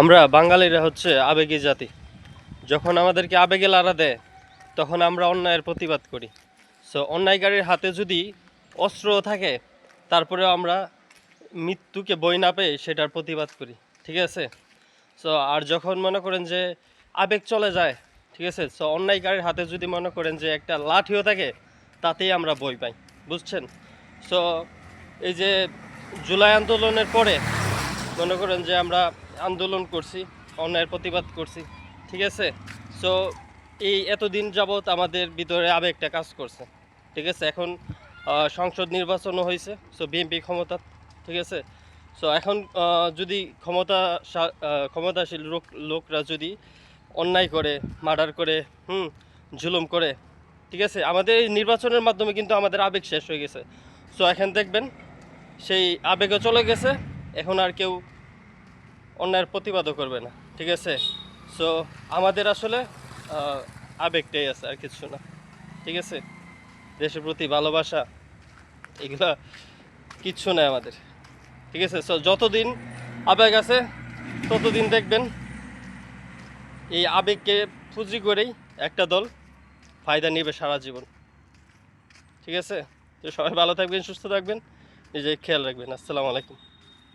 আমরা বাঙালিরা হচ্ছে আবেগী জাতি। যখন আমাদেরকে আবেগে লাড়া দেয় তখন আমরা অন্যায়ের প্রতিবাদ করি। সো অন্যায়কারীর হাতে যদি অস্ত্র থাকে তারপরেও আমরা মৃত্যুকে বই না পেয়ে সেটার প্রতিবাদ করি, ঠিক আছে। সো আর যখন মনে করেন যে আবেগ চলে যায়, ঠিক আছে, সো অন্যায়কারীর হাতে যদি মনে করেন যে একটা লাঠিও থাকে তাতেই আমরা বই পাই, বুঝছেন। সো এই যে জুলাই আন্দোলনের পরে মনে করেন যে আমরা আন্দোলন করছি, অন্যায়ের প্রতিবাদ করছি, ঠিক আছে। সো এই এতদিন যাবৎ আমাদের ভিতরে আবেগটা কাজ করছে, ঠিক আছে। এখন সংসদ নির্বাচনও হয়েছে, সো বিএনপি ক্ষমতা, ঠিক আছে। সো এখন যদি ক্ষমতাশীল লোকরা যদি অন্যায় করে, মার্ডার করে, জুলুম করে, ঠিক আছে, আমাদের এই নির্বাচনের মাধ্যমে কিন্তু আমাদের আবেগ শেষ হয়ে গেছে। সো এখন দেখবেন সেই আবেগও চলে গেছে, এখন আর কেউ অন্যায়ের প্রতিবাদও করবে না, ঠিক আছে। সো আমাদের আসলে আবেগটাই আছে, আর কিছু না, ঠিক আছে। দেশের প্রতি ভালোবাসা এগুলা কিচ্ছু নেই আমাদের, ঠিক আছে। সো যতদিন আবেগ আছে ততদিন দেখবেন এই আবেগকে পুঁজি করেই একটা দল ফায়দা নেবে সারা জীবন, ঠিক আছে। তো সবাই ভালো থাকবেন, সুস্থ থাকবেন, নিজের খেয়াল রাখবেন। আসসালামু আলাইকুম।